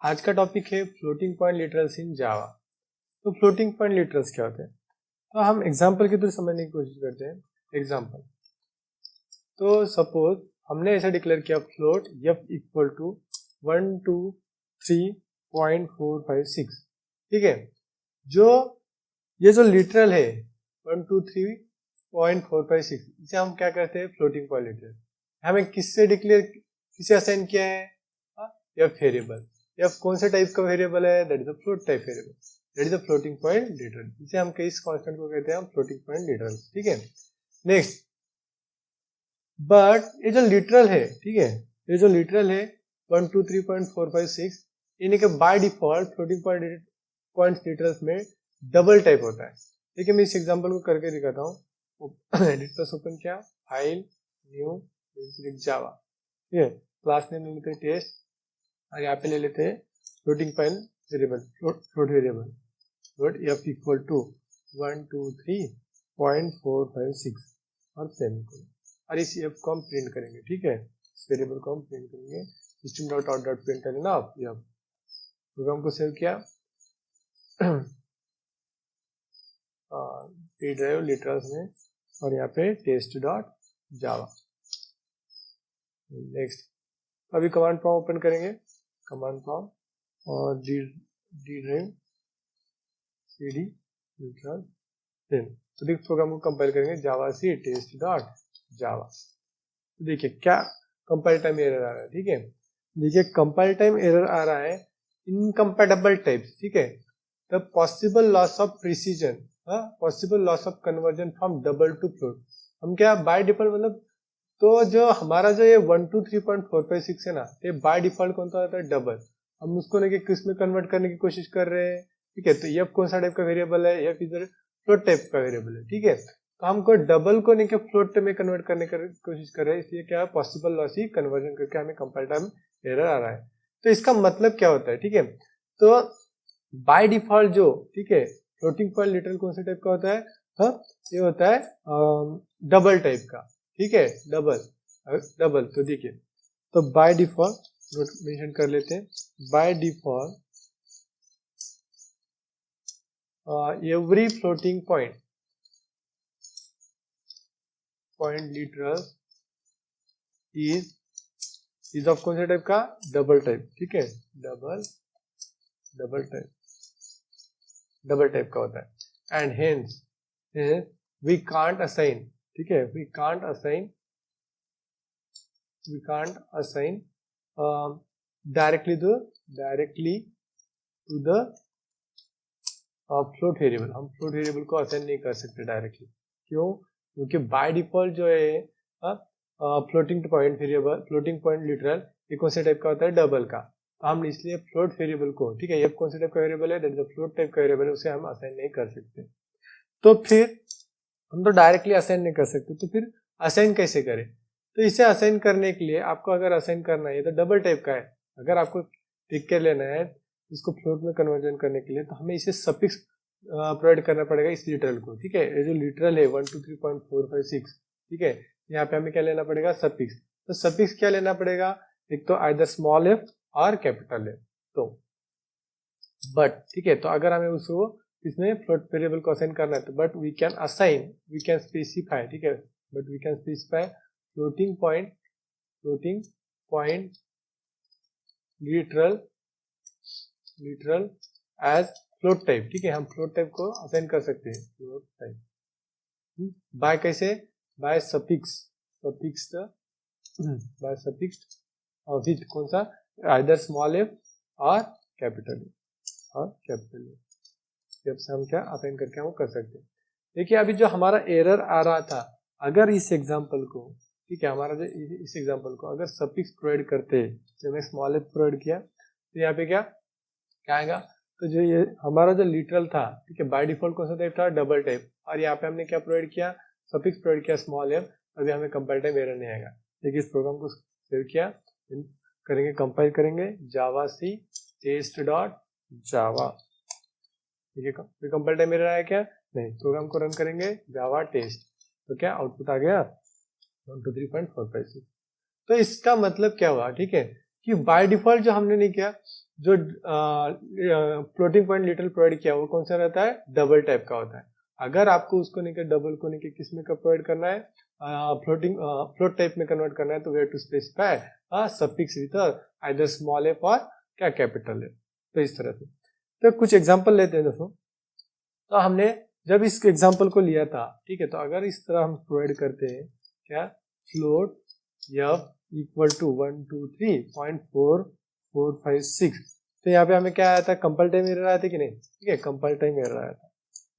आज का टॉपिक है फ्लोटिंग पॉइंट लिटरल्स इन जावा। तो फ्लोटिंग पॉइंट लिटरल्स क्या होते हैं, तो हम एग्जांपल के थ्रू समझने की कोशिश करते हैं। एग्जांपल, तो सपोज हमने ऐसा डिक्लेयर किया फ्लोट f इक्वल टू 123.456, ठीक है। ये जो लिटरल है 123.456, इसे हम क्या करते हैं, फ्लोटिंग पॉइंट लिटरल। हमें किससे असाइन किया है, f वेरिएबल। f कौन से टाइप का वेरिएबल है, that is the float type variable, that is the floating point literal. इसे हम किस कांस्टेंट को कहते हैं, हम फ्लोटिंग पॉइंट लिटरल, ठीक है। नेक्स्ट, बट ये जो लिटरल है, ठीक है, ये जो लिटरल है 123.456, इन्हीं के by default floating point literals में डबल टाइप होता है। ठीक है, मैं इस एग्जांपल को करके दिखाता हूँ। एडिट प्लस ओपन किया, फाइल न्यू जावा, ठीक है, क्लास नेम ले लेते हैं टेस्ट, और यहाँ पे ले लेते हैं floating point variable, float variable, float f equal to 123.456 और सेमीकोलन, और इस f को हम प्रिंट करेंगे, ठीक है, इस वेरिएबल को हम प्रिंट करेंगे। System dot out dot print है ना, आप प्रोग्राम को सेव किया, पी ड्राइव लिटरल्स में, और यहाँ पे टेस्ट डॉट जावा। नेक्स्ट, अभी कमांड प्रॉम्प्ट ओपन करेंगे, कमांड प्रॉम्प्ट और D drive cd literal then, तो देखिए प्रोग्राम को कंपाइल करेंगे, जावा सी टेस्ट डॉट जावा। तो देखिए क्या कंपाइल टाइम एरर आ रहा है, ठीक है। देखिए कंपाइल टाइम एरर आ रहा है, इनकम्पैटिबल टाइप्स, ठीक है। The possible loss of precision, possible loss of conversion from double to float. हम क्या बाय डिफॉल्ट, मतलब तो जो हमारा जो ये 123.456 है ना, ये बाय डिफॉल्ट कौन सा होता है, डबल। हम उसको लेके किस में कन्वर्ट करने की कोशिश कर रहे हैं, ठीक है। तो f कौन सा टाइप का वेरिएबल है, f इधर फ्लोट टाइप का वेरिएबल है, ठीक है। तो हमको डबल को लेके फ्लोट में कन्वर्ट करने की कोशिश कर रहे हैं, इसलिए क्या है, पॉसिबल लॉस ही कन्वर्जन करके हमें कंपाइल टाइम एरर आ रहा है। तो इसका मतलब क्या होता है, ठीक है। तो बाय डिफॉल्ट जो, ठीक है, फ्लोटिंग पॉइंट लिटरल कौन से टाइप का होता है, ये होता है डबल टाइप का, ठीक है, डबल। तो देखिए, तो बाय डिफॉल्ट नोट मेंशन कर लेते हैं, by default every floating point literal is of कौन से टाइप का, डबल टाइप, ठीक है, डबल टाइप का होता है। And hence we can't assign, ठीक है, we can't assign directly to the float variable. हम फ्लोट वेरिएबल को असाइन नहीं कर सकते डायरेक्टली, क्यों, क्योंकि बाय डिफॉल्ट जो है फ्लोटिंग पॉइंट लिटरल ये कौन से टाइप का होता है, डबल का। तो हम इसलिए फ्लोट वेरिएबल को, ठीक है, ये कौन से टाइप का वेरिएबल है, दैट इज फ्लोट टाइप का वेरिएबल है, उसे हम असाइन नहीं कर सकते। तो फिर हम तो डायरेक्टली असाइन नहीं कर सकते, तो फिर असाइन कैसे करें। तो इसे असाइन करने के लिए आपको अगर असाइन करना है, तो डबल टाइप का है, अगर आपको टिक के लेना है इसको फ्लोट में कन्वर्जन करने के लिए, तो हमें इसे सफिक्स प्रोवाइड करना पड़ेगा इस लिटरल को, ठीक है। ये जो लिटरल है 123.456, ठीक है, यहाँ पे हमें क्या लेना पड़ेगा, सफिक्स। तो सफिक्स क्या लेना पड़ेगा, एक तो आइदर स्मॉल f और कैपिटल f। तो बट, ठीक है, तो अगर हमें उसको इसमें फ्लोट वेरिएबल को असाइन करना है, तो बट वी कैन स्पेसिफाई, ठीक है, but we can specify floating point literal as float type, ठीक है। हम फ्लोट टाइप को असाइन कर सकते हैं, फ्लोट टाइप बाय कैसे, बाय सफिक्स विद कौन सा, आइदर स्मॉल f और कैपिटल F से हम क्या असाइन करके हम कर सकते हैं। देखिए अभी जो हमारा एरर आ रहा था, अगर इस एग्जांपल को, ठीक है, हमारा जो इस एग्जांपल को अगर सफिक्स प्रोवाइड करते, जब मैं स्मॉल f प्रोवाइड किया, तो यहाँ पे क्या आएगा, तो जो ये हमारा जो लिटरल था, ठीक है, बाय डिफॉल्ट कौन सा टाइप था, डबल टाइप, और यहाँ पे हमने क्या प्रोवाइड किया, सफिक्स प्रोवाइड किया स्मॉल f, अभी हमें कंपाइल टाइम एरर नहीं आएगा। देखिए इस प्रोग्राम को सेव किया, करेंगे, कंपाइल करेंगे, जावा सी टेस्ट डॉट जावा, ठीक है, कंपाइल टाइम एरर आया क्या, नहीं। प्रोग्राम को रन करेंगे, जावा टेस्ट, तो क्या आउटपुट आ गया 123.456। तो इसका मतलब क्या हुआ, ठीक है, कि बाय डिफॉल्ट जो हमने नहीं किया, जो फ्लोटिंग पॉइंट लिटरल प्रोवाइड किया वो कौन सा रहता है, डबल टाइप का होता है। अगर आपको उसको नहीं डबल को नहीं किस में का प्रोवाइड करना है, फ्लोट टाइप में कन्वर्ट करना है, तो we have to specify suffix with either small F और क्या कैपिटल एफ। तो इस तरह से तो कुछ एग्जांपल लेते हैं दोस्तों। तो हमने जब इस एग्जांपल को लिया था, ठीक है, तो अगर इस तरह हम प्रोवाइड करते हैं क्या, फ्लोट एफ इक्वल टू 123.4456, तो यहाँ पे हमें क्या आया था, कंपाइल टाइम एरर आया था कि नहीं, ठीक है, कंपाइल टाइम एरर आया था।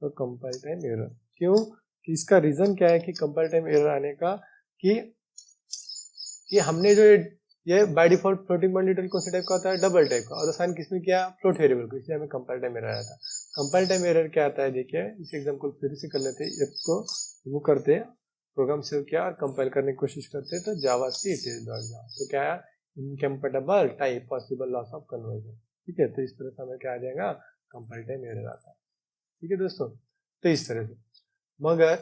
तो कंपाइल टाइम एरर क्यों, कि इसका रीजन क्या है कि कंपाइल टाइम एरर आने का, कि हमने जो ये by default floating point literal कौन से टाइप का होता है, डबल टाइप का, और असाइन किसमें किया, फ्लोट वेरिएबल को, इसलिए हमें कंपाइल टाइम एरर आया था। कंपाइल टाइम एरर क्या आता है, देखिए इस एग्जांपल फिर से कर लेते हैं, इसको वो करते हैं, प्रोग्राम सेव किया और कंपाइल करने की कोशिश करते हैं, तो जावा सी टेस्ट.जावा, तो क्या है, incompatible type possible loss of conversion, ठीक है, तो इस तरह से हमें क्या आ जाएगा, कंपाइल टाइम एरर आता है, ठीक है दोस्तों। तो इस तरह से, मगर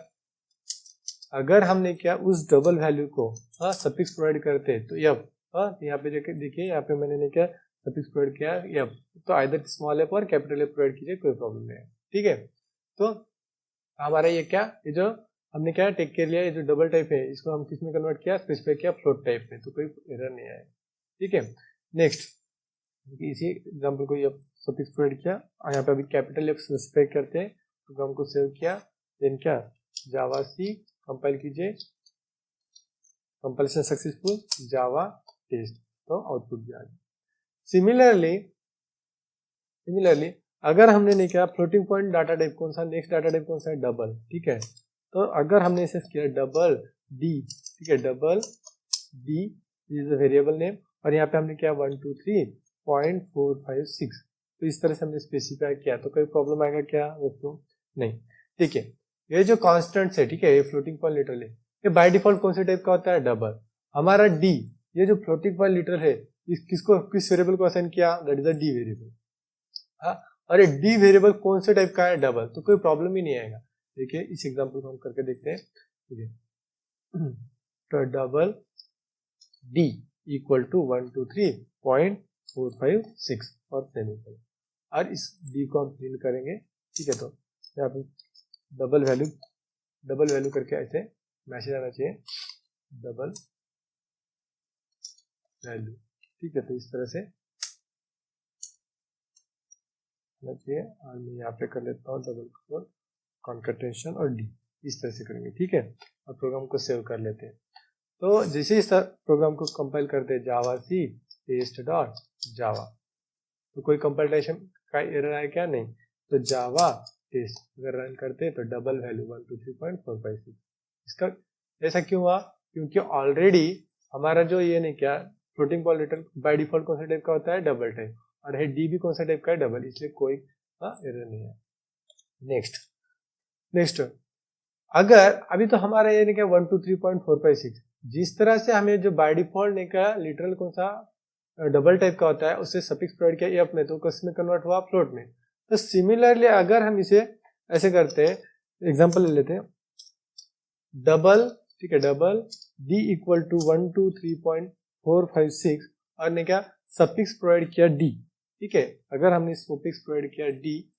अगर हमने क्या उस डबल वैल्यू को सफिक्स प्रोवाइड करते तो यप, यहाँ पे देखिए यहाँ पे मैंने क्या सफिक्स प्रोवाइड किया यप, तो आइदर स्मॉल एफ और कैपिटल एफ प्रोवाइड कीजिए, कोई प्रॉब्लम नहीं है, ठीक है। तो हमारा ये क्या, ये जो हमने क्या टेक केयर लिया, ये जो डबल टाइप है इसको हम किस में कन्वर्ट किया, स्पेसिफाई किया फ्लोट टाइप में, तो कोई एरर नहीं आया, ठीक है। नेक्स्ट इसी एग्जाम्पल को सफिक्स प्रोवाइड किया और यहाँ पे अभी कैपिटल एफ स्पेसिफाई करते हैं, प्रोग्राम को सेव किया, देन क्या जावा सी कंपाइल कीजिए, कंपाइलेशन सक्सेसफुल, जावा टेस्ट, तो आउटपुट भी आ गया। सिमिलरली अगर हमने नहीं किया फ्लोटिंग पॉइंट डाटा टाइप कौन सा, नेक्स्ट डाटा टाइप कौन सा है, डबल, ठीक है, तो अगर हमने इसे किया डबल डी, ठीक है, double D is the variable name, और यहाँ पे हमने किया 123.456, तो इस तरह से हमने स्पेसिफाई किया, तो कोई प्रॉब्लम आएगा क्या दोस्तों, नहीं, ठीक है। ये जो कॉन्स्टेंट्स है, ठीक है, ये फ्लोटिंग पॉइंट लिटरल है, ये बाय डिफॉल्ट कौन से टाइप का होता है, डबल। हमारा डी, ये जो फ्लोटिंग पॉइंट लिटरल है, किसको किस वेरिएबल को असाइन किया, that is the D variable, हाँ, और ये डी वेरिएबल कौन से टाइप का है, डबल, तो कोई प्रॉब्लम ही नहीं आएगा। देखिए इस एग्जांपल को हम करके देखते हैं, ठीक है, तो डबल डी इक्वल टू 123.456 और सेमीकोलन, और इस डी को हम प्रिंट करेंगे, ठीक है, तो यहाँ पे डबल वैल्यू करके ऐसे मैसेज आना चाहिए, डबल वैल्यू, ठीक है, तो इस तरह से आना चाहिए, और मैं यहाँ पे कर लेता हूँ डबल कॉन्कैटिनेशन और डी, इस तरह से करेंगे, ठीक है, और प्रोग्राम को सेव कर लेते हैं। तो जैसे इस प्रोग्राम को कंपाइल करते हैं, जावा सी टेस्ट.जावा, तो कोई कंपाइलेशन का एरर आया क्या, नहीं, तो जावा टेस्ट अगर रन करते हैं तो डबल वैल्यू 123.456, इसका ऐसा क्यों हुआ, क्योंकि ऑलरेडी हमारा जो ये नहीं क्या floating point literal by default कौन सा टाइप का होता है, डबल टाइप, और है डी भी कौन सा टाइप का है, डबल, इसलिए कोई एरर नहीं है। नेक्स्ट अगर अभी तो हमारा ये नहीं क्या 123.456, जिस तरह से हमें जो बाय डिफॉल्ट नहीं क्या लिटरल कौन सा डबल टाइप का होता है, उससे सफिक्स प्रोवाइड किया एफ में, तो किसमें कन्वर्ट हुआ, फ्लोट में। तो सिमिलरली अगर हम इसे ऐसे करते हैं, एग्जांपल ले लेते हैं, डबल, ठीक है, डबल डी इक्वल टू 123.456 और ने क्या सफिक्स प्रोवाइड किया डी, ठीक है, अगर हमने सफिक्स प्रोवाइड किया डी,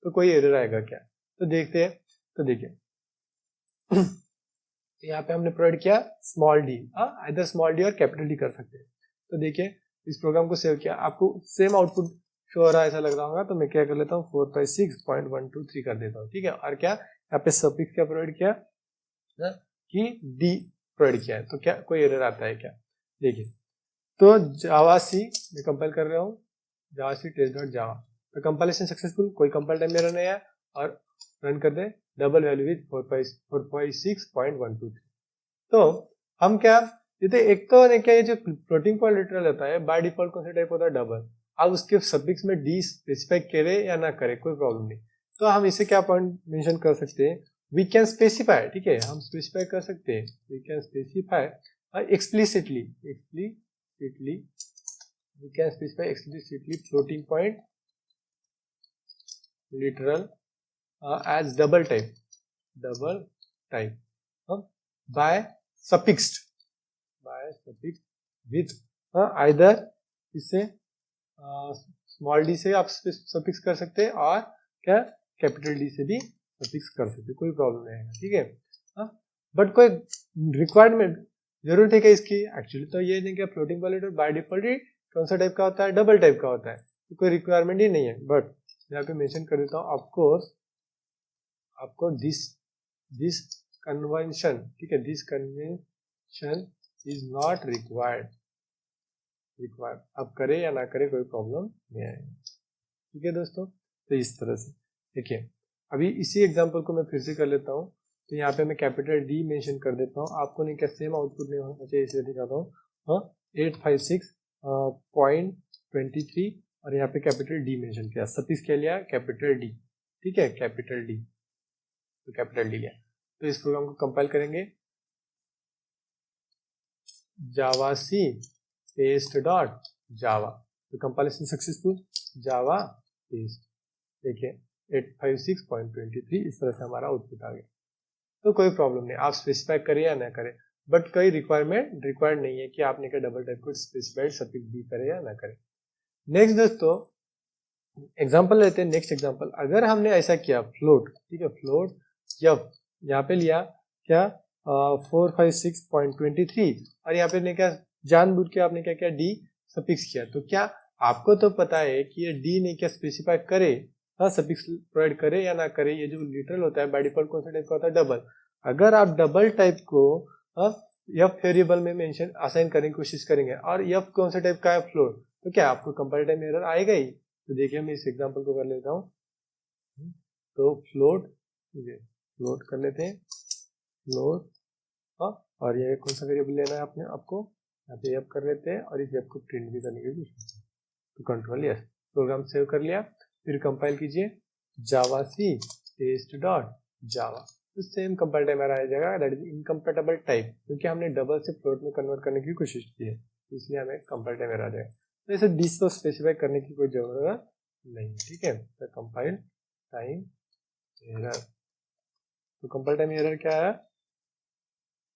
तो कोई एरर आएगा क्या, तो देखते हैं, तो देखिए यहाँ पे हमने प्रोवाइड किया small D, either small D और कैपिटल डी कर सकते हैं। तो देखिए इस प्रोग्राम को सेव किया, आपको सेम आउटपुट शो हो रहा है ऐसा लग रहा होगा, तो मैं क्या कर लेता हूँ 456.123 कर देता हूँ, ठीक है, और क्या यहाँ पे सफिक्स क्या प्रोवाइड किया कि डी प्रोवाइड किया है, तो क्या कोई एरर आता है क्या, देखिए, तो जावा सी मैं कंपाइल कर रहा हूँ, जावा सी टेस्ट.जावा, तो कंपाइलेशन सक्सेसफुल, कोई कंपाइल टाइम एरर नहीं है, और रन कर दे डबल वैल्यू विद 456.123। तो हम क्या ये एक तो नहीं क्या, ये जो फ्लोटिंग पॉइंट लिटरल होता है बाय डिफॉल्ट कौन सा टाइप होता है, डबल, अब उसके सफिक्स में डी स्पेसिफाई करे या ना करे कोई प्रॉब्लम नहीं, तो हम इसे क्या पॉइंट मेंशन कर सकते हैं, वी कैन स्पेसिफाई, ठीक है, हम स्पेसिफाई कर सकते हैं, we can specify explicitly we can specify explicitly floating point literal as double type by suffixed with either इसे स्मॉल डी से आप सफिक्स कर सकते हैं और क्या कैपिटल डी से भी सफिक्स कर सकते हैं, कोई प्रॉब्लम नहीं है, ठीक है। हाँ, बट कोई रिक्वायरमेंट जरूरत है क्या इसकी? एक्चुअली तो ये नहीं कि floating point literal by default ही कौन सा टाइप का होता है? डबल टाइप का होता है, तो कोई रिक्वायरमेंट ही नहीं है। बट यहाँ पे मेंशन कर देता हूँ, ऑफकोर्स आपको दिस कन्वेंशन, ठीक है, this convention is not required, आप करें या ना करें कोई प्रॉब्लम नहीं आएगा, ठीक है दोस्तों। तो इस तरह से देखिए, अभी इसी एग्जांपल को मैं फिर से कर लेता हूँ। तो यहाँ पे मैं कैपिटल डी मेंशन कर देता हूँ, आपको नहीं क्या सेम आउटपुट नहीं होना चाहिए इसलिए दिखाता हूँ। हाँ, 856.23 और यहाँ पे कैपिटल डी मेंशन किया, सतीश क्या लिया? कैपिटल डी, ठीक है, कैपिटल डी, तो कैपिटल डी लिया। तो इस प्रोग्राम को कंपाइल करेंगे, जावासी टेस्ट डॉट जावा, तो कंपाइलेशन सक्सेसफुल, जावा टेस्ट, देखिए 856.23 इस तरह से हमारा आउटपुट आ गया। तो कोई प्रॉब्लम नहीं, आप स्पेसिफाई करें या ना करें, बट कोई रिक्वायर्ड नहीं है कि आपने क्या डबल टाइप को स्पेसिफाइड सफिक्स डी करें या ना करें। नेक्स्ट दोस्तों एग्जांपल लेते हैं, नेक्स्ट एग्जांपल, अगर हमने ऐसा किया फ्लोट, ठीक है, फ्लोट यफ यहाँ पे लिया क्या 456.23 और यहाँ पे ने क्या जानबूझ के आपने क्या किया डी सफिक्स किया, तो क्या आपको तो पता है कि ये डी ने क्या स्पेसिफाई करे, हाँ, सफिक्स प्रोवाइड करे या ना करे। ये जो लिटरल होता है बाय डिफॉल्ट कौन सा टाइप का होता है? डबल। अगर आप डबल टाइप को एफ वेरिएबल में मेंशन असाइन करने की कोशिश करेंगे और एफ कौन सा टाइप का है? फ्लोट, तो क्या आपको कंपाइल टाइम एरर आएगा ही। तो देखिए मैं इस एग्जांपल को कर लेता हूँ, तो फ्लोट कर लेते हैं, फ्लोट, और ये कौन सा वेरिएबल लेना है आपको यहाँ पे एफ कर लेते हैं और इस एफ को प्रिंट भी करने की कोशिश, तो कंट्रोल यस, प्रोग्राम सेव कर लिया, फिर कंपाइल कीजिए, जावासी टेस्ट डॉट जावा, तो सेम कंपाइल टाइम आ जाएगा, दैट इज इनकम्पैटिबल टाइप, क्योंकि हमने डबल से फ्लोट में कन्वर्ट करने की कोशिश की है, इसलिए हमें कंपाइल टाइम आ जाएगा। तो इसे डिस तो स्पेसिफाई करने की कोई जरूरत नहीं, ठीक है। तो कंपाइल टाइम एरर, तो कंपाइल टाइम एरर क्या है?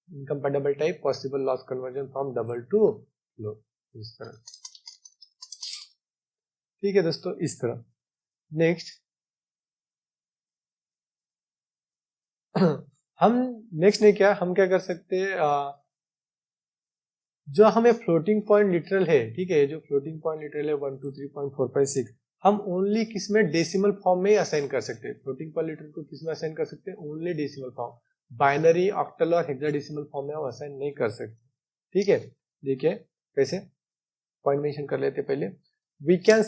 Incompatible type, possible loss conversion from double to float, इस तरह, ठीक है दोस्तों, इस तरह। नेक्स्ट हम नेक्स्ट ने क्या, हम क्या कर सकते हैं, जो हमें फ्लोटिंग पॉइंट लिटरल है, ठीक है, जो फ्लोटिंग पॉइंट लिटरल है 1 2 3 4 5 6, हम ओनली किस में डेसिमल फॉर्म में ही असाइन कर सकते हैं। फ्लोटिंग पॉइंट लिटरल को किस में असाइन कर सकते हैं? Only decimal form, binary, octal और हेक्साडेसिमल फॉर्म में हम असाइन नहीं कर सकते, ठीक है। देखिए कैसे, पॉइंट मेंशन कर लेते पहले, we can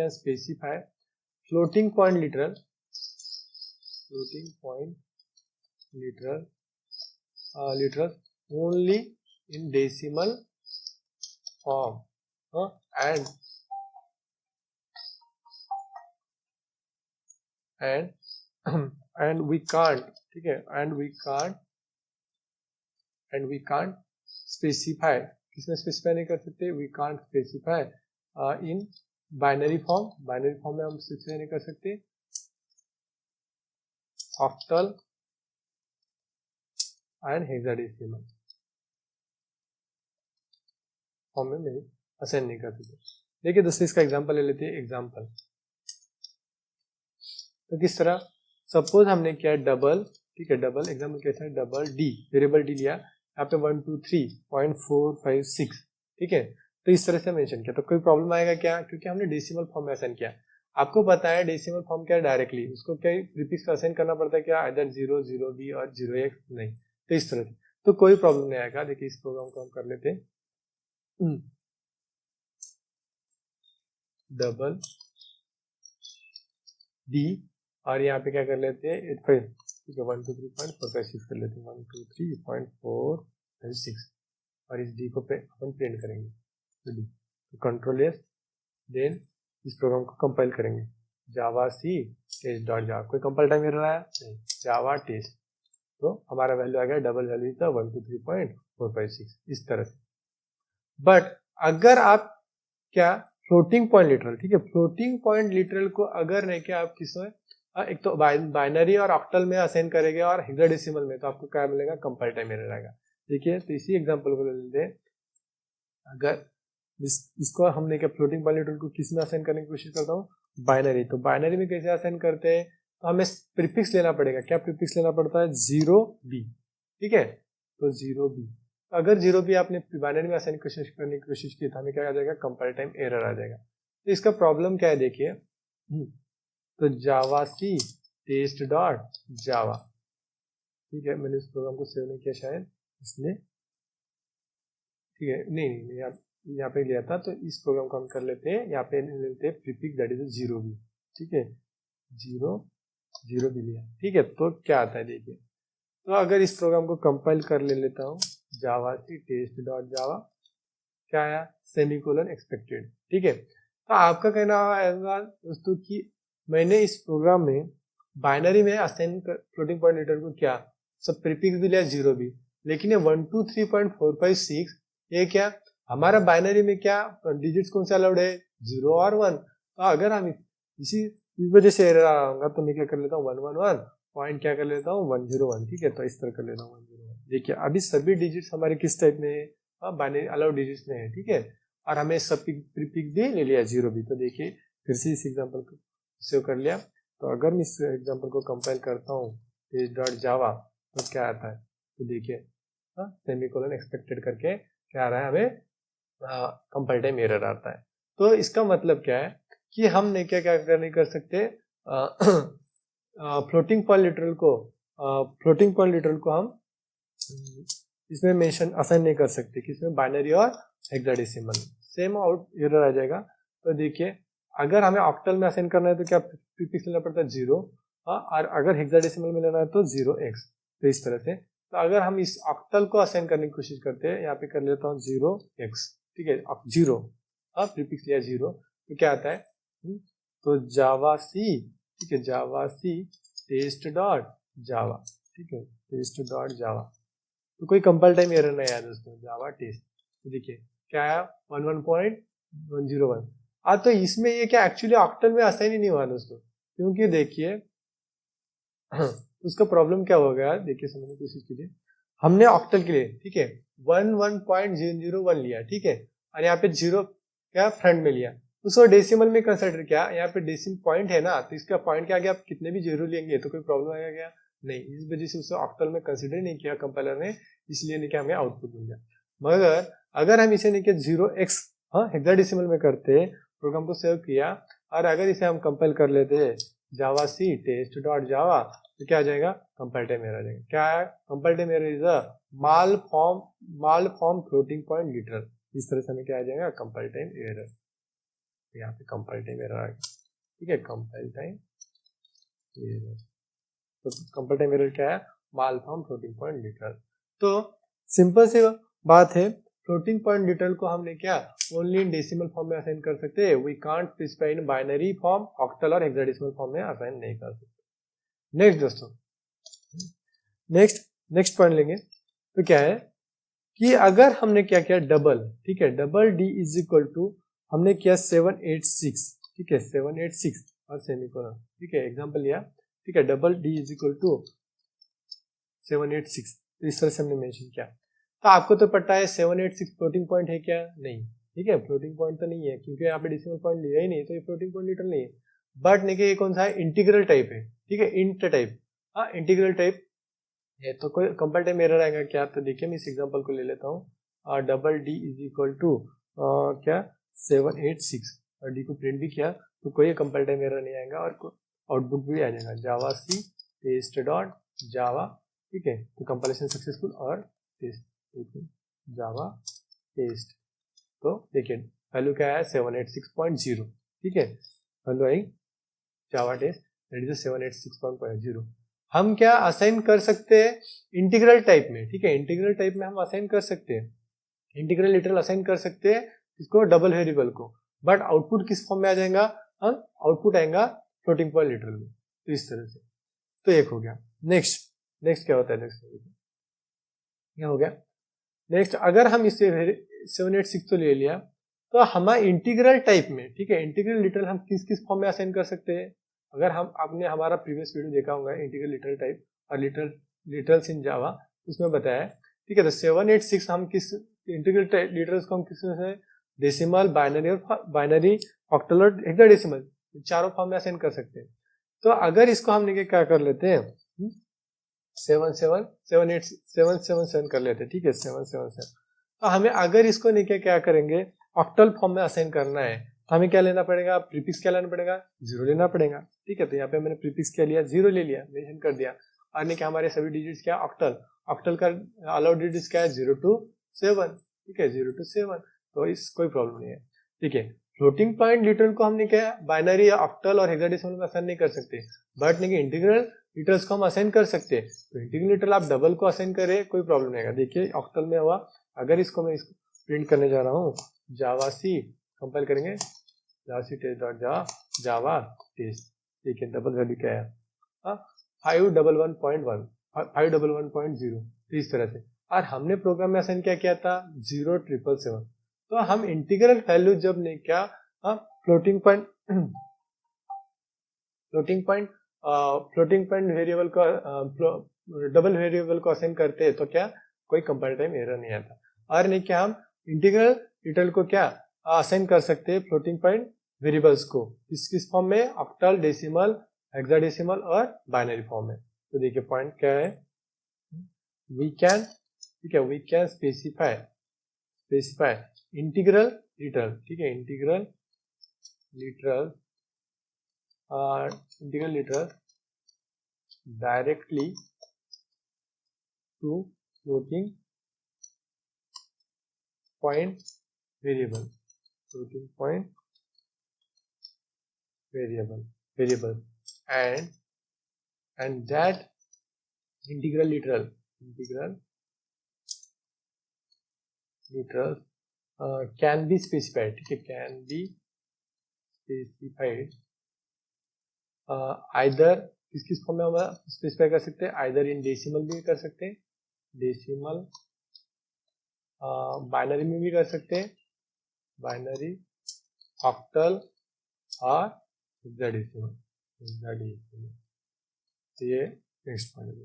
specify floating point literal only in decimal form, and we can't, ठीक है, and we can't specify, किसमें स्पेसिफाई नहीं कर सकते? we can't specify in binary form में हम स्पेसिफाई नहीं कर सकते, octal एंड हेक्साडेसिमल फॉर्म में नहीं असाइन नहीं कर सकते। देखिए दोस्तों इसका एग्जांपल ले लेते हैं, एग्जांपल, तो किस तरह, सपोज हमने किया डबल, ठीक है, डबल एग्जांपल कैसा है, डबल डी, वेरिएबल डी लिया, यहाँ पे 123.456, ठीक है, तो इस तरह से मेंशन किया, तो कोई प्रॉब्लम आएगा क्या? क्योंकि हमने डेसिमल फॉर्म में असाइन किया। आपको पता है डेसिमल फॉर्म क्या है, डायरेक्टली उसको क्या प्रीफिक्स असाइन करना पड़ता है क्या, आइदर 0 0b और 0x, नहीं, तो इस तरह से तो कोई प्रॉब्लम नहीं आएगा। देखिए इस प्रोग्राम को हम कर लेते हैं, डबल डी और यहाँ पे क्या कर लेते हैं 85, ठीक है, 123.456 कर लेते हैं, 123.456 और इस डी को अपन प्रिंट करेंगे, तो डी, तो कंट्रोल एस, देन इस प्रोग्राम को कंपाइल करेंगे, जावा सी टेस्ट डॉट जावा, कोई कंपाइल टाइम एरर आया नहीं, जावा टेस्ट, तो हमारा वैल्यू आ गया, डबल वैल्यू था 123.456, इस तरह से। बट अगर आप क्या फ्लोटिंग पॉइंट लिटरल, ठीक है, फ्लोटिंग पॉइंट लिटरल को अगर नहीं क्या आप किसमें, एक तो बाइनरी और ऑक्टल में असाइन करेंगे और हेक्साडेसिमल में, तो आपको क्या मिलेगा, कंपाइल टाइम एरर आएगा। देखिए तो इसी एग्जांपल को ले लेते हैं, अगर इसको हमने क्या फ्लोटिंग पॉइंट लिटरल को किस में असाइन करने की कोशिश करता हूँ, बाइनरी। तो बाइनरी में कैसे असाइन करते हैं, तो हमें प्रीफिक्स लेना पड़ेगा। क्या प्रीफिक्स लेना पड़ता है, 0b, ठीक है। तो 0b, अगर 0b आपने बाइनरी में असाइन करने की कोशिश की तो हमें क्या आ जाएगा, कंपाइल टाइम एरर आ जाएगा। तो इसका प्रॉब्लम क्या है देखिए, तो जावासी टेस्ट डॉट जावा, ठीक है। मैंने इस प्रोग्राम को सेव नहीं किया शायद इसलिए, ठीक है। नहीं यहाँ पे लिया था, तो इस प्रोग्राम को हम कर लेते हैं। यहाँ पे लेते हैं प्रीफिक्स दैट इज 0b, ठीक है। 0b लिया, ठीक है। तो क्या आता है देखिए, तो अगर इस प्रोग्राम को कंपाइल कर लेता हूँ, जावासी टेस्ट डॉट जावा, क्या आया, सेमीकोलन एक्सपेक्टेड, ठीक है। तो आपका कहना आएगा दोस्तों कि मैंने इस प्रोग्राम में बाइनरी में असाइन फ्लोटिंग पॉइंट लिटर को क्या, सब प्रीफिक्स भी लिया 0b, लेकिन ये 1 2 3.456 ये क्या, हमारा बाइनरी में क्या डिजिट्स कौन से अलाउड है, 0 और 1। तो अगर हम इस वजह से एरर आ रहा होगा, तो मैं क्या कर लेता हूँ, 111 पॉइंट क्या कर लेता हूँ, 101, ठीक है। तो इस तरह कर लेता हूँ 101। देखिए अभी सभी डिजिट्स हमारे किस टाइप में है, बाइनरी अलाउड डिजिट्स में है, ठीक है। और हमें सब प्रीफिक्स भी ले लिया 0b। तो देखिए फिर से इस एग्जाम्पल को सेव कर लिया। तो अगर मैं इस एग्जाम्पल को कंपाइल करता हूँ टेस्ट डॉट जावा, तो क्या आता है, तो देखिए सेमीकोलन एक्सपेक्टेड करके क्या आ रहा है, हमें कंपाइल टाइम एरर आता है। तो इसका मतलब क्या है कि हमने क्या नहीं कर सकते, फ्लोटिंग पॉइंट लिटरल को हम इसमें मेंशन असाइन नहीं कर सकते, किसमें, बाइनरी और हेक्साडेसिमल, सेम आउट एरर आ जाएगा। तो देखिए अगर हमें ऑक्टल में असाइन करना है तो क्या प्रीफिक्स लेना पड़ता है 0, और अगर हेक्साडेसिमल में लेना है तो 0x। तो इस तरह से, तो अगर हम इस ऑक्टल को असाइन करने की कोशिश करते हैं, यहाँ पे कर लेता हूँ 0x, ठीक है। 0 प्रीफिक्स लिया 0, तो क्या आता है, तो जावासी, ठीक है, जावासी टेस्ट डॉट जावा, ठीक है, टेस्ट डॉट जावा। तो कोई कंपाइल टाइम एरर नहीं आया दोस्तों, जावा टेस्ट। तो देखिए क्या आया, 11.101। तो इसमें ये क्या एक्चुअली ऑक्टल में असाइन ही नहीं हुआ दोस्तों, क्योंकि देखिए उसका प्रॉब्लम क्या हो गया, देखिए समझने की कोशिश कीजिए। हमने ऑक्टल के लिए, ठीक है, 11.001 लिया, ठीक है, और यहाँ पे 0 क्या फ्रंट में लिया, उसको डेसिमल में कंसिडर किया। यहाँ पे डेसिमल पॉइंट है ना, तो इसका पॉइंट के आगे आप कितने भी 0 लेंगे तो कोई प्रॉब्लम आएगा क्या, नहीं। इस वजह से उसे ऑक्टल में कंसिडर नहीं किया कंपाइलर ने, इसलिए नहीं कि हमें आउटपुट मिल गया। मगर अगर हम इसे नहीं किया 0x हेक्साडेसिमल में करते, प्रोग्राम को सेव किया, और अगर इसे हम कंपाइल कर लेते जावासी टेस्ट डॉट जावा, तो क्या आ जाएगा, कंपाइल टाइम एरर आ जाएगा। क्या है, compile time error is a mall form floating point literal. इस तरह से हमें क्या आ जाएगा, कंपाइल टाइम एरर। यहाँ पे कंपाइल टाइम एरर आ गया, ठीक है, कंपाइल टाइम एरर। तो कंपाइल टाइम एरर क्या है, माल फॉर्म फ्लोटिंग पॉइंट लिटरल। तो सिंपल सी बात है, फ्लोटिंग पॉइंट लिटरल को हमने क्या ओनली इन डेसिमल फॉर्म में असाइन कर सकते हैं, we can't specify in binary form, octal और हेक्साडेसिमल फॉर्म में असाइन नहीं कर सकते। नेक्स्ट दोस्तों, नेक्स्ट पॉइंट लेंगे, तो क्या है कि अगर हमने क्या किया, डबल, ठीक है, double D is equal to हमने किया 786, ठीक है, 786 और सेमीकोलन, ठीक है, एग्जांपल लिया, ठीक है, double D is equal to 786। तो इस तरह से हमने मेंशन किया। तो आपको तो पता है 786 फ्लोटिंग पॉइंट है क्या, नहीं, ठीक है, फ्लोटिंग पॉइंट तो नहीं है, क्योंकि यहाँ पे डेसिमल पॉइंट लिया ही नहीं, तो ये फ्लोटिंग पॉइंट लिटरल नहीं है। बट देखिए ये कौन सा है, इंटीग्रल टाइप है, ठीक है, इंट टाइप, इंटीग्रल टाइप है, तो कोई कंपाइल टाइम एरर आएगा क्या, तो देखिए मैं इस एग्जांपल को ले लेता हूँ, double D is equal to क्या 786, और डी को प्रिंट भी किया तो कोई कंपाइल टाइम एरर नहीं आएगा, और आउटपुट भी आ जाएगा, जावासी टेस्ट डॉट जावा, ठीक है। तो कंपाइलेशन सक्सेसफुल और टेस्ट जावा टेस्ट। तो देखिए वैल्यू क्या है, 786.0, ठीक है, value I Java test that is 786.0। हम क्या असाइन कर सकते हैं इंटीग्रल टाइप में, ठीक है, इंटीग्रल टाइप में हम असाइन कर सकते हैं, इंटीग्रल लिटरल असाइन कर सकते हैं इसको, डबल वेरिएबल को, बट आउटपुट किस फॉर्म में आ जाएगा, आउटपुट आएगा फ्लोटिंग पॉइंट लिटरल में। तो इस तरह से, तो एक हो गया। नेक्स्ट क्या होता है, नेक्स्ट क्या हो गया, नेक्स्ट अगर हम इसे 786 तो ले लिया, तो हमारे इंटीग्रल टाइप में, ठीक है, इंटीग्रल लिटरल हम किस किस फॉर्म में असाइन कर सकते हैं। अगर हम आपने हमारा प्रीवियस वीडियो देखा होगा इंटीग्रल लिटरल टाइप और लिटरल्स इन जावा, उसमें बताया है, ठीक है। तो 786 हम किस इंटीग्रल लिटरल्स को हम किस में डेसिमल, बाइनरी और बाइनरी, ऑक्टल और हेक्साडेसिमल, चारों फॉर्म में असाइन कर सकते हैं। तो अगर इसको हमने क्या कर लेते हैं 77787 कर लेते हैं, ठीक है 777। तो हमें अगर इसको नहीं क्या करेंगे ऑक्टल फॉर्म में असाइन करना है तो हमें क्या लेना पड़ेगा, प्रीफिक्स क्या लेना पड़ेगा, 0 लेना पड़ेगा, ठीक है। तो यहाँ पे मैंने प्रीफिक्स क्या लिया, 0 ले लिया, मेंशन कर दिया। और नहीं क्या हमारे सभी डिजिट्स क्या ऑक्टल, ऑक्टल का अलाउड डिजिट्स क्या है 0 to 7, ठीक है 0 to 7। तो इस कोई प्रॉब्लम नहीं है, ठीक है। फ्लोटिंग पॉइंट लिटरल को हमने क्या बाइनरी या ऑक्टल और हेक्साडेसिमल में असाइन नहीं कर सकते, बट नहीं इंटीग्रल लिटरल्स को हम असाइन कर सकते हैं। तो इंटीग्रल लिटरल आप डबल को असाइन करें कोई प्रॉब्लम नहीं है। देखिए ऑक्टल में हुआ, अगर इसको मैं इसको प्रिंट करने जा रहा हूँ जावा सी, कंपाइल करेंगे जावा सी टेस्ट डॉट जावा टेस्ट, ठीक है। डबल वैल्यू क्या है 511.1 511.0, तो इस तरह से। और हमने प्रोग्राम में असाइन क्या किया था 0777। तो हम इंटीग्रल वैल्यू जब नहीं क्या फ्लोटिंग पॉइंट वेरिएबल को डबल वेरिएबल को असाइन करते हैं तो क्या कोई कंपाइल टाइम एरर नहीं आता। और नहीं क्या हम इंटीग्रल लिटरल को क्या असाइन कर सकते हैं फ्लोटिंग पॉइंट वेरिएबल्स को किस फॉर्म में, ऑक्टल, डेसिमल, हेक्साडेसिमल और बाइनरी फॉर्म में। तो देखिए पॉइंट क्या है, वी कैन, ठीक है, we can specify integral literal, ठीक है, integral literal directly to floating point variable, floating point variable and that integral literal can be specified, ठीक है, can be specified either किस फॉर्म में हम स्पेसिफाई कर सकते हैं, either in decimal भी कर सकते हैं, डेसिमल, बाइनरी में भी कर सकते हैं, बाइनरी, ऑक्टल और हेक्साडेसिमल। तो ये नेक्स्ट पॉइंट है।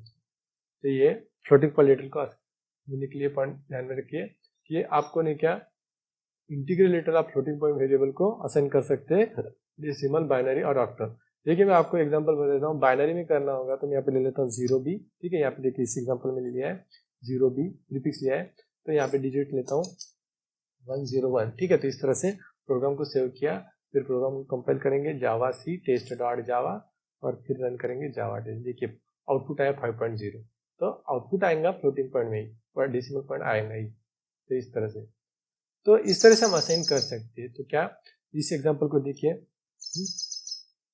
तो ये फ्लोटिंग पॉइंट लिटरल को होने के लिए पॉइंट ध्यान में रखिए कि आपको नहीं क्या इंटीग्रल लिटरल आप फ्लोटिंग पॉइंट वेरिएबल को असाइन कर सकते हैं डेसिमल, बाइनरी और ऑक्टल। देखिए मैं आपको एग्जांपल बता देता हूँ, बाइनरी में करना होगा तो मैं यहाँ पे ले लेता हूँ 0b, ठीक है। यहाँ पे देखिए इस एग्जांपल में ले लिया है 0b, प्रीफिक्स लिया है, तो यहाँ पे डिजिट लेता हूँ 101, ठीक है। तो इस तरह से प्रोग्राम को सेव किया, फिर प्रोग्राम को कंपाइल करेंगे जावा सी टेस्ट डॉट जावा और फिर रन करेंगे जावा टेस्ट। देखिए आउटपुट आया 5.0, तो आउटपुट आएगा फ्लोटिंग पॉइंट में ही और डेसिमल पॉइंट आएगा ही। तो इस तरह से, तो इस तरह से हम असाइन कर सकते हैं। तो क्या इस एग्जांपल को देखिए,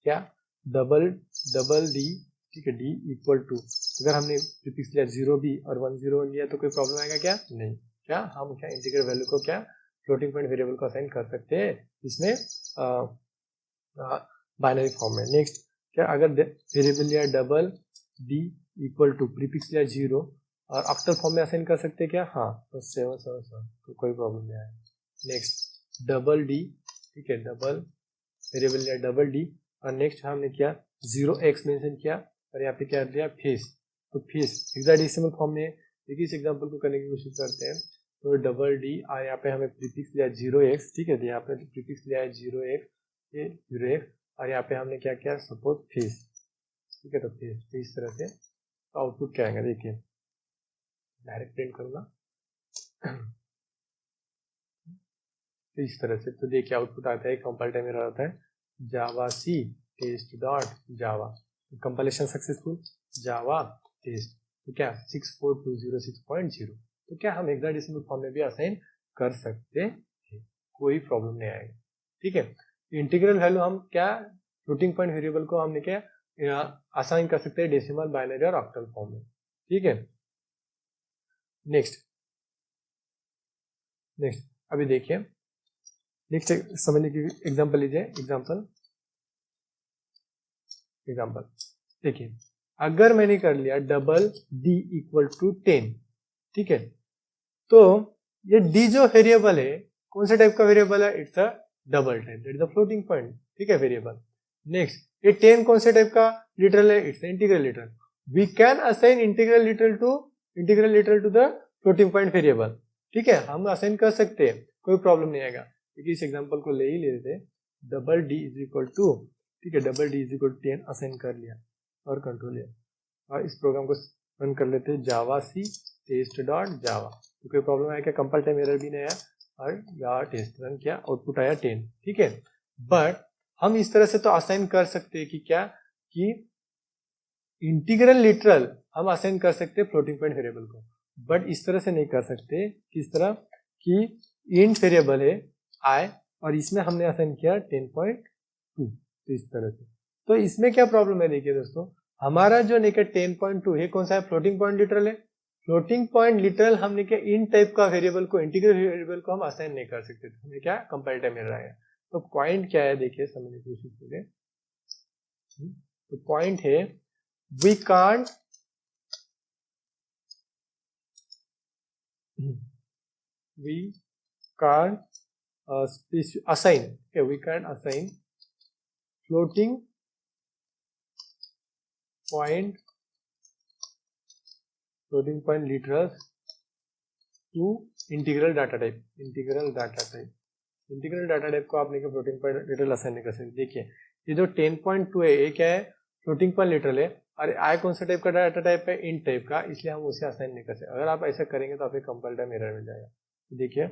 क्या डबल डी, ठीक है, डी इक्वल टू, अगर हमने प्रीफिक्स लिया 0b और 10 लिया तो कोई प्रॉब्लम आएगा क्या, नहीं। क्या हम क्या इंटीग्रल वैल्यू को क्या फ्लोटिंग पॉइंट वेरिएबल को असाइन कर सकते हैं इसमें बाइनरी फॉर्म में। नेक्स्ट क्या अगर वेरिएबल लिया double D equal to, prefix लिया 0 और ऑक्टल फॉर्म में असाइन कर सकते हैं क्या, हाँ, तो 777, तो कोई प्रॉब्लम नहीं आएगा। नेक्स्ट डबल डी, ठीक है, डबल वेरिएबल लिया डबल डी और नेक्स्ट हमने क्या 0x मेंशन किया और यहाँ पे क्या दिया फेस, तो फेस हेक्साडेसिमल फॉर्म में। देखिए इस एग्जांपल को करने की कोशिश करते हैं। तो डबल डी और यहाँ पे हमें प्रीफिक्स लिया 0x, ठीक है, तो यहाँ पे प्रीफिक्स लिया है 0x और यहाँ पे हमने क्या किया सपोज फेस, ठीक है, तो फेस। तो इस तरह से आउटपुट क्या आएगा, देखिए डायरेक्ट प्रिंट करूंगा तो इस तरह से। तो देखिए आउटपुट आता है, कंपाइल टाइम एरर आता है javac test dot java, compilation successful java test. तो क्या 64206.0, तो क्या हम हेक्साडेसिमल फॉर्म में भी असाइन कर सकते हैं, कोई प्रॉब्लम नहीं आएगा, ठीक है। इंटीग्रल वैल्यू हम क्या फ्लोटिंग पॉइंट वेरिएबल को हमने क्या असाइन कर सकते हैं डेसिमल, बाइनरी और ऑक्टल फॉर्म में, ठीक है। नेक्स्ट अभी देखिए नेक्स्ट समझने की एग्जांपल लीजिए। एग्जांपल देखिए अगर मैंने कर लिया डबल डी इक्वल टू 10, ठीक है, तो ये डी जो वेरिएबल है कौन से टाइप का वेरिएबल है, it's a double type, that is the floating point, ठीक है, वेरिएबल। नेक्स्ट ये 10 कौन से टाइप का लिटरल है, it's integral literal. We can assign integral literal to the floating point variable, ठीक है, हम असाइन कर सकते हैं, कोई प्रॉब्लम नहीं आएगा। क्योंकि इस एग्जांपल को ले ही ले थे, double D is equal to, ठीक है, double D is equal to 10 assign कर लिया और कंट्रोल लिया, और इस प्रोग्राम को रन कर लेते हैं जावा सी टेस्ट डॉट जावा। तो कोई प्रॉब्लम आया क्या? कंपाइल टाइम एरर भी नहीं आया और जावा टेस्ट रन किया, आउटपुट आया 10, ठीक है। बट हम इस तरह से तो असाइन कर सकते हैं कि क्या, कि इंटीग्रल लिटरल हम असाइन कर सकते हैं फ्लोटिंग पॉइंट वेरिएबल को, बट इस तरह से नहीं कर सकते। किस तरह कि इंट वेरिएबल है आई और इसमें हमने असाइन किया 10.2, तो इस तरह से। तो इसमें क्या प्रॉब्लम है, देखिए दोस्तों, हमारा जो नहीं 10.2 है कौन सा है? फ्लोटिंग पॉइंट लिटरल है। फ्लोटिंग पॉइंट लिटरल हमने क्या इन टाइप का वेरिएबल को, इंटीग्रल वेरिएबल को हम असाइन नहीं कर सकते, तो हमें क्या कंपाइल टाइम एरर आएगा। तो पॉइंट क्या है, देखिए समझने की कोशिश करें। तो पॉइंट है we can't assign, okay, we can't assign floating point literals to integral data type। Integral data type को आपने क्या फ्लोटिंग पॉइंट लिटरल असाइन नहीं कर सकते। देखिए ये जो 10.2 है ये क्या है? फ्लोटिंग पॉइंट लिटरल है, और आई कौन सा टाइप का डाटा टाइप है? इंट टाइप का, इसलिए हम उसे असाइन नहीं कर सकते। अगर आप ऐसा करेंगे तो आपको कंपाइल टाइम एरर मिल जाएगा। देखिए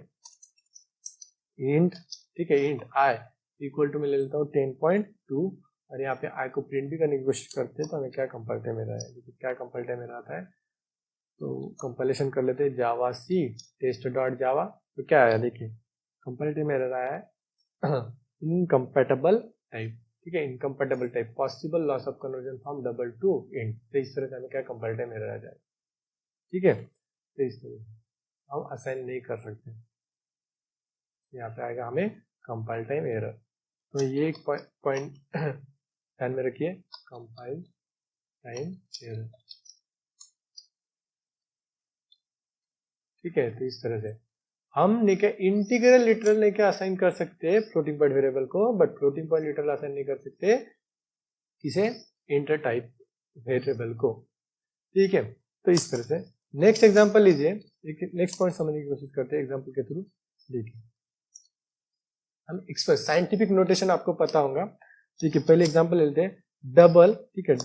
इंट, ठीक है, इंट आई इक्वल टू मैं ले लेता हूँ 10.2 और यहाँ पे आई को प्रिंट भी करने की कोशिश करते हैं, तो हमें क्या कंपाइल टाइम एरर है? देखिए क्या कंपाइल टाइम एरर आता है, तो कंपाइलेशन कर लेते हैं जावा सी टेस्ट डॉट जावा। तो क्या आया, देखिए कंपाइल टाइम एरर आया है इनकम्पैटिबल टाइप, ठीक है, incompatible type, possible loss of conversion from double to int. तो इस तरह से हमें क्या कंपाइल टाइम एरर आ जाएगा, ठीक है। तो इस तरह से हम असाइन नहीं कर सकते, यहाँ पे आएगा हमें कंपाइल टाइम एरर। तो ये एक पॉइंट ध्यान में रखिए, कंपाइल टाइम एरर, ठीक है। तो इस तरह से हम इंटीग्रल लिटरल नहीं क्या असाइन कर सकते फ्लोटिंग पॉइंट वेरिएबल को, but floating point literal assign नहीं कर सकते किसे? इंटर टाइप वेरिएबल को, ठीक है। तो इस तरह से नेक्स्ट एग्जांपल लीजिए, एक नेक्स्ट पॉइंट समझने की कोशिश करते हैं एग्जांपल के थ्रू। देखिए हम एक्सप्रेस साइंटिफिक नोटेशन आपको पता होगा, ठीक है। पहले एग्जांपल ले लेते हैं डबल, ठीक है,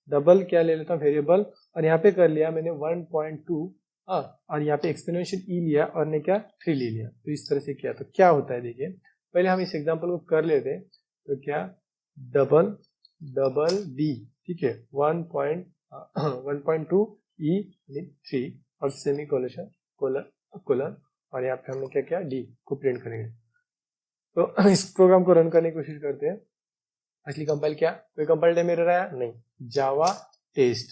डबल क्या ले लेता हूँ वेरिएबल, और यहाँ पे कर लिया मैंने 1.2 और यहाँ पे एक्सपोनेंशियल ई लिया और ने क्या 3 ले लिया। तो इस तरह से किया तो क्या होता है, देखिए पहले हम इस एग्जांपल को कर लेते हैं। तो क्या डबल डी, ठीक है, 1.2 ई 3 और सेमी कोलन और यहाँ पे हमने क्या किया डी को प्रिंट करेंगे। तो इस प्रोग्राम को रन करने की कोशिश करते हैं। एक्चुअली कंपाइल किया, कोई कंपाइल टाइम एरर आया नहीं, जावा टेस्ट,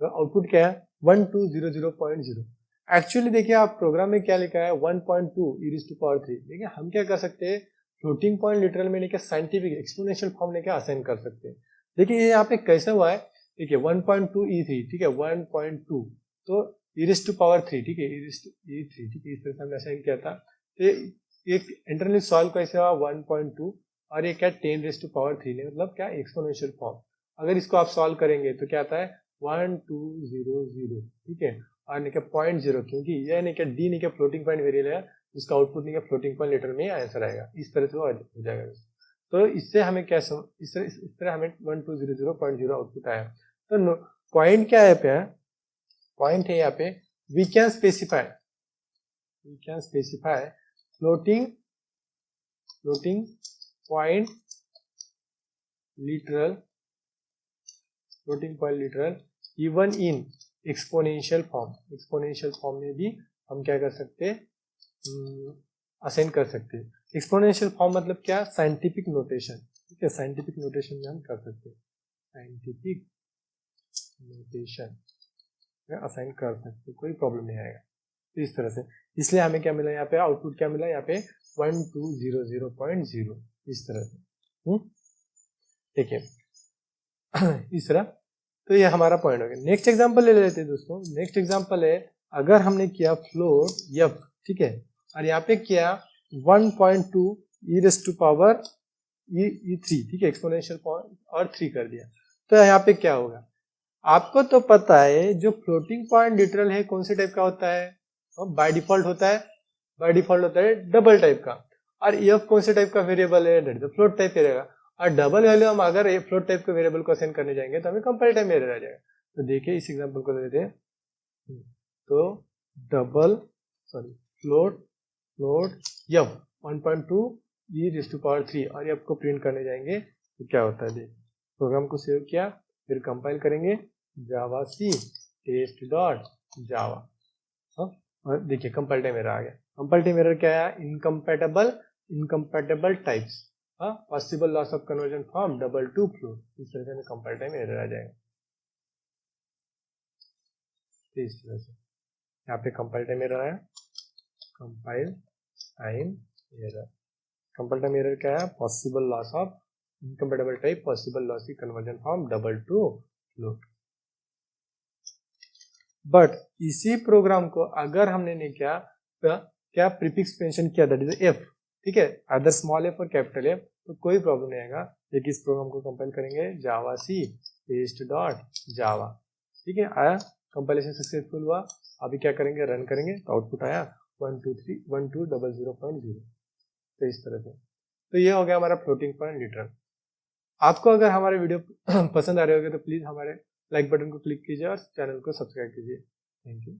तो आउटपुट क्या है 1200.0। एक्चुअली देखिए आप प्रोग्राम में क्या लिखा है 1.2 e⁻3। देखिए हम क्या कर सकते हैं, फ्लोटिंग पॉइंट लिटरल में लेके साइंटिफिक एक्सपोनेंशियल फॉर्म लेके असाइन कर सकते हैं। देखिए ये यहाँ पे कैसे हुआ है, देखिए 1.2 e3, ठीक है, 1.2 तो e⁻3, ठीक है, e3, ठीक है, इस तरह से हमने असाइन किया था। तो एक इंटरनली सॉल्व कैसे हुआ 1.2 और ये क्या 10⁻3 ने, मतलब क्या एक्सपोनेंशियल फॉर्म। अगर इसको आप सॉल्व करेंगे तो क्या आता है 1200, ठीक है, और नहीं क्या 0.0, क्योंकि यह नहीं क्या डी नहीं क्या फ्लोटिंग पॉइंट वेरिएबल है, उसका आउटपुट नहीं क्या फ्लोटिंग पॉइंट लिटरल में आंसर आएगा। इस तरह से हो जाएगा। तो इससे हमें क्या इस तरह हमें 1200.0 आउटपुट आया। तो पॉइंट क्या है पे, पॉइंट है यहाँ पे we can specify floating point literal even in exponential form में भी हम क्या कर सकते हैं, असाइन कर सकते हैं। एक्सपोनेंशियल फॉर्म मतलब क्या, साइंटिफिक नोटेशन, ठीक है, साइंटिफिक नोटेशन में हम कर सकते हैं, साइंटिफिक नोटेशन में असाइन कर सकते हैं, कोई प्रॉब्लम नहीं आएगा। तो इस तरह से, इसलिए हमें क्या मिला यहाँ पे, आउटपुट क्या मिला यहाँ पे 1200.0 इस तरह से, ठीक है। इस तरह, तो ये हमारा पॉइंट हो गया। नेक्स्ट एग्जांपल ले लेते हैं दोस्तों। नेक्स्ट एग्जांपल है, अगर हमने किया फ्लोट एफ, ठीक है, और यहाँ पे किया 1.2 e⁻3, ठीक है, एक्सपोनेंशियल पॉइंट और 3 कर दिया, तो यहाँ पे क्या होगा, आपको तो पता है जो फ्लोटिंग पॉइंट लिटरल है कौन से टाइप का होता है, बाय डिफॉल्ट होता है डबल टाइप का। और एफ कौन से टाइप का वेरिएबल है, दैट इज फ्लोट टाइप रहेगा। और डबल वैल्यू हम अगर ये फ्लोट टाइप के वेरिएबल को असाइन करने जाएंगे तो हमें कंपाइल टाइम एरर आ जाएगा। तो देखिए इस एग्जांपल को लेते हैं, तो double float F 1.2 e raised to power 3 और एफ को प्रिंट करने जाएंगे तो क्या होता है। देखिए प्रोग्राम को सेव किया, फिर कंपाइल करेंगे जावा सी टेस्ट डॉट जावा, और देखिए कंपाइल टाइम एरर आ गया। कंपाइल टाइम एरर क्या है, incompatible types, possible loss of conversion from double to float, इस तरह से हमें कंपाइल टाइम एरर आ जाएगा। इस तरह से यहाँ पे कंपाइल टाइम एरर आया, compile time error. Compile time error क्या है, possible loss of incompatible type, possible loss की conversion from double to float. But इसी प्रोग्राम को अगर हमने नहीं किया तो क्या प्रीफिक्स मेंशन किया, दैट इज एफ, ठीक है, अदर स्मॉल एफ और कैपिटल एफ, तो कोई प्रॉब्लम नहीं आएगा। लेकिन इस प्रोग्राम को कंपाइल करेंगे जावा सी टेस्ट डॉट जावा, ठीक है, आया, कंपाइलेशन सक्सेसफुल हुआ। अभी क्या करेंगे, रन करेंगे तो आउटपुट आया 123.1200.0। तो इस तरह से, तो ये हो गया हमारा फ्लोटिंग पॉइंट लिटरल। आपको अगर हमारे वीडियो पसंद आ रहे होंगे तो प्लीज हमारे लाइक बटन को क्लिक कीजिए और चैनल को सब्सक्राइब कीजिए। Thank you.